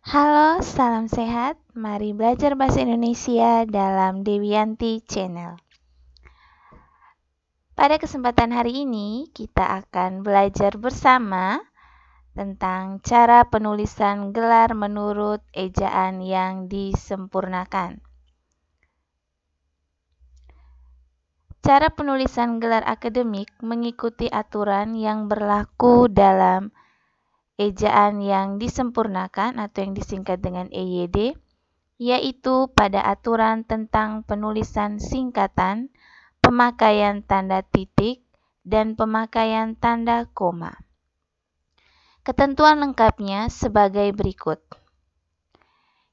Halo, salam sehat. Mari belajar bahasa Indonesia dalam Dewianti Channel. Pada kesempatan hari ini, kita akan belajar bersama tentang cara penulisan gelar menurut ejaan yang disempurnakan. Cara penulisan gelar akademik mengikuti aturan yang berlaku dalam ejaan yang disempurnakan atau yang disingkat dengan EYD, yaitu pada aturan tentang penulisan singkatan, pemakaian tanda titik, dan pemakaian tanda koma. Ketentuan lengkapnya sebagai berikut.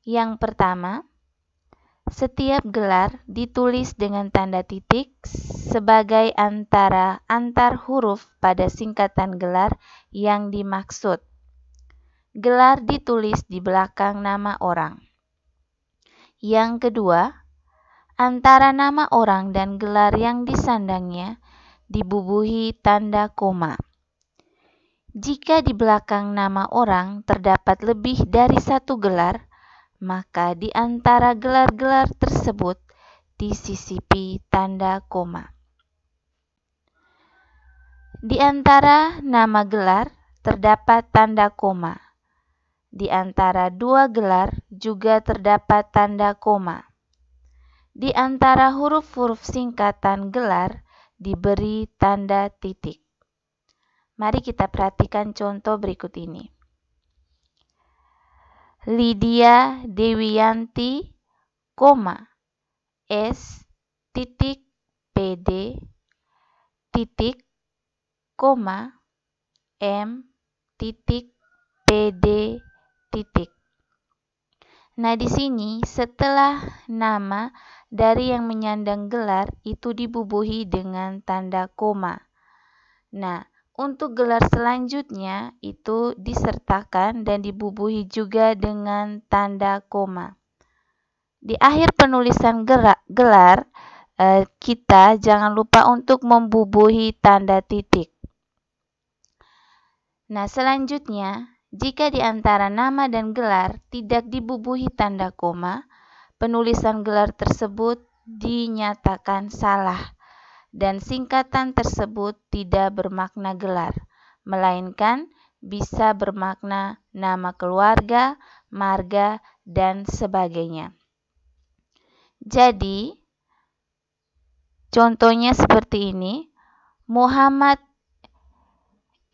Yang pertama, setiap gelar ditulis dengan tanda titik sebagai antar huruf pada singkatan gelar yang dimaksud. Gelar ditulis di belakang nama orang. Yang kedua, antara nama orang dan gelar yang disandangnya dibubuhi tanda koma. Jika di belakang nama orang terdapat lebih dari satu gelar, maka di antara gelar-gelar tersebut disisipi tanda koma. Di antara nama gelar terdapat tanda koma. Di antara dua gelar juga terdapat tanda koma. Di antara huruf-huruf singkatan gelar diberi tanda titik. Mari kita perhatikan contoh berikut ini. Lydia Dewianti, S titik PD titik, M titik PD titik. Nah, di sini setelah nama dari yang menyandang gelar itu dibubuhi dengan tanda koma. Nah, untuk gelar selanjutnya itu disertakan dan dibubuhi juga dengan tanda koma. Di akhir penulisan gelar, kita jangan lupa untuk membubuhi tanda titik. Nah, selanjutnya, jika di antara nama dan gelar tidak dibubuhi tanda koma, penulisan gelar tersebut dinyatakan salah dan singkatan tersebut tidak bermakna gelar, melainkan bisa bermakna nama keluarga, marga, dan sebagainya. Jadi, contohnya seperti ini, Muhammad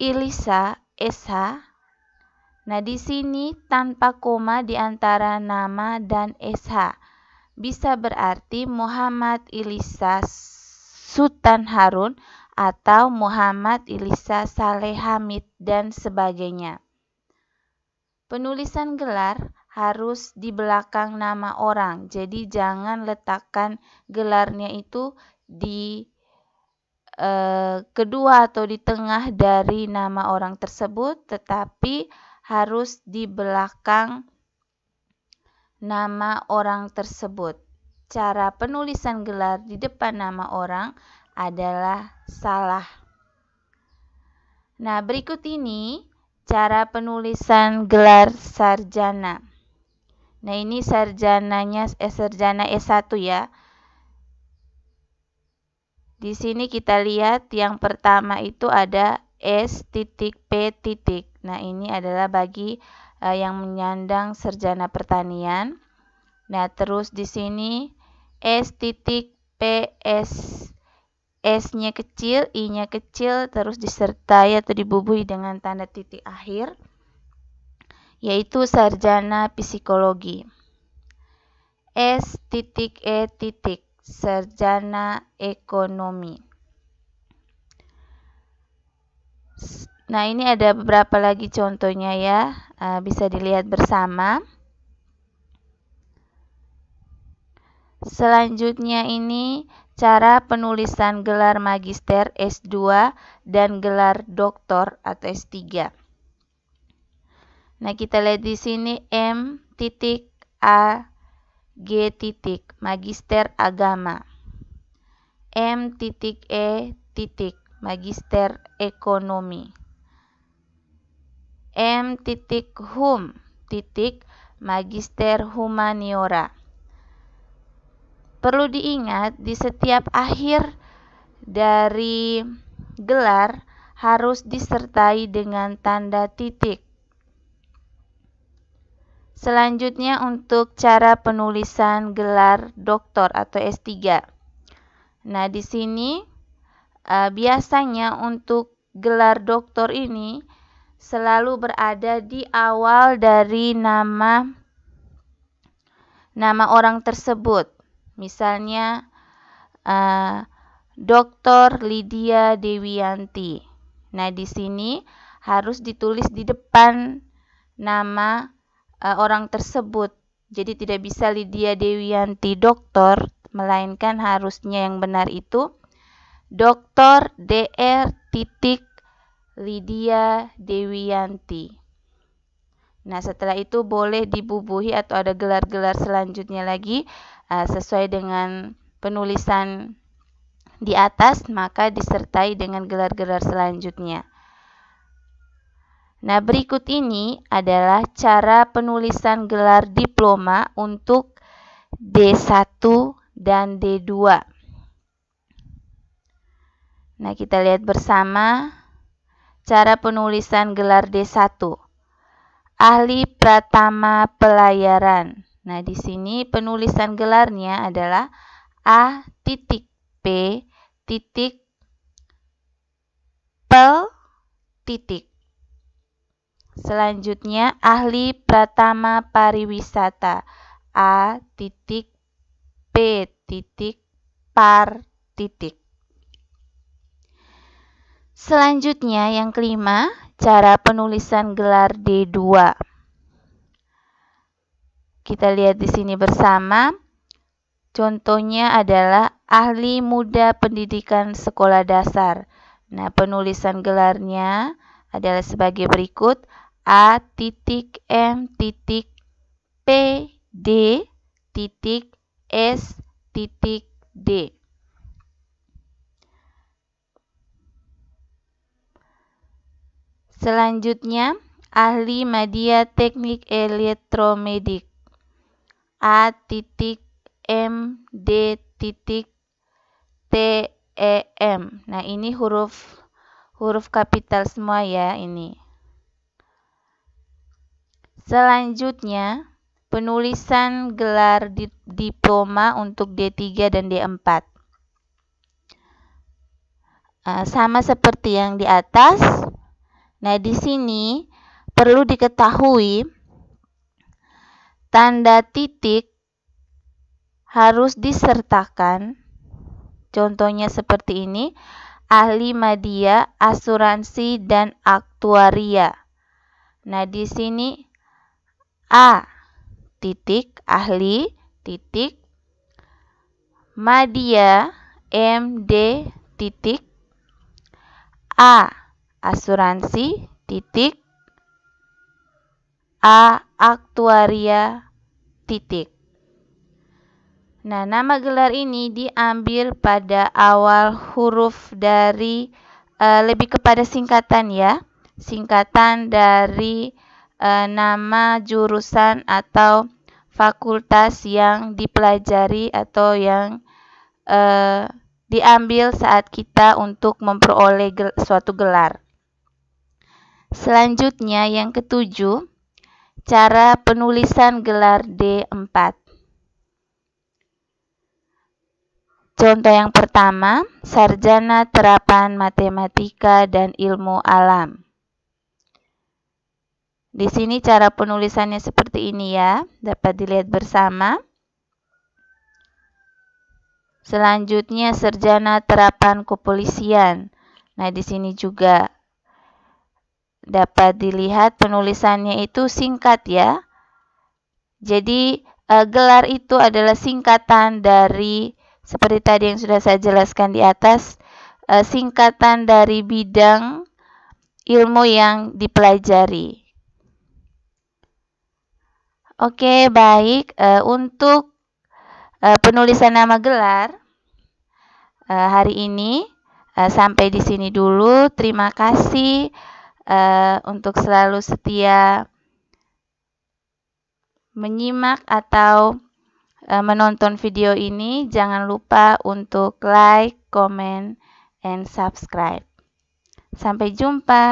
Ilisa SH. Nah, di sini tanpa koma di antara nama dan SH. Bisa berarti Muhammad Ilisa Sultan Harun atau Muhammad Ilisa Saleh Hamid dan sebagainya. Penulisan gelar harus di belakang nama orang. Jadi jangan letakkan gelarnya itu di kedua atau di tengah dari nama orang tersebut, tetapi harus di belakang nama orang tersebut. Cara penulisan gelar di depan nama orang adalah salah. Nah, berikut ini cara penulisan gelar sarjana. Nah, ini sarjana S1 ya. Di sini kita lihat yang pertama itu ada S.P. Nah, ini adalah bagi yang menyandang sarjana pertanian. Nah, terus di sini S.PS. S-nya kecil, I-nya kecil, terus disertai atau dibubuhi dengan tanda titik akhir, yaitu sarjana psikologi. S.E. sarjana ekonomi. Nah, ini ada beberapa lagi contohnya ya, bisa dilihat bersama. Selanjutnya ini cara penulisan gelar magister S2 dan gelar doktor atau S3. Nah, kita lihat di sini M.A.G. Magister Agama. M.E. Magister Ekonomi. M.Hum. magister humaniora. Perlu diingat, di setiap akhir dari gelar harus disertai dengan tanda titik. Selanjutnya untuk cara penulisan gelar doktor atau S3. Nah, di sini biasanya untuk gelar doktor ini selalu berada di awal dari nama orang tersebut. Misalnya Dr. Lydia Dewianti. Nah, di sini harus ditulis di depan nama orang tersebut. Jadi tidak bisa Lydia Dewianti doktor, melainkan harusnya yang benar itu Dr. Dr. Lydia Dewianti. Nah, setelah itu boleh dibubuhi atau ada gelar-gelar selanjutnya lagi sesuai dengan penulisan di atas, maka disertai dengan gelar-gelar selanjutnya. Nah, berikut ini adalah cara penulisan gelar diploma untuk D1 dan D2. Nah, kita lihat bersama cara penulisan gelar D1. Ahli Pratama Pelayaran. Nah, di sini penulisan gelarnya adalah A.P. Pel. Selanjutnya, ahli Pratama Pariwisata. A.P. Par. Selanjutnya, yang kelima, cara penulisan gelar D2. Kita lihat di sini bersama. Contohnya adalah ahli muda pendidikan sekolah dasar. Nah, penulisan gelarnya adalah sebagai berikut. A.P.D.S.D. Selanjutnya, ahli media teknik elektromedik. A.M.D.TEM. Nah, ini huruf kapital semua ya ini. Selanjutnya, penulisan gelar diploma untuk D3 dan D4. Sama seperti yang di atas. Nah, di sini perlu diketahui tanda titik harus disertakan. Contohnya seperti ini, ahli media, asuransi, dan aktuaria. Nah, di sini A. Ahli, media, MD, A. Asuransi, A. Aktuaria, Nah, nama gelar ini diambil pada awal huruf dari lebih kepada singkatan ya. Singkatan dari nama jurusan atau fakultas yang dipelajari atau yang diambil saat kita untuk memperoleh suatu gelar. Selanjutnya yang ketujuh, cara penulisan gelar D4. Contoh yang pertama, sarjana terapan matematika dan ilmu alam. Di sini cara penulisannya seperti ini ya, dapat dilihat bersama. Selanjutnya sarjana terapan kepolisian. Nah, di sini juga dapat dilihat penulisannya itu singkat ya. Jadi gelar itu adalah singkatan dari seperti tadi yang sudah saya jelaskan di atas, singkatan dari bidang ilmu yang dipelajari. Oke, baik. Untuk penulisan nama gelar hari ini sampai di sini dulu. Terima kasih untuk selalu setia menyimak atau menonton video ini, jangan lupa untuk like, comment, and subscribe. Sampai jumpa.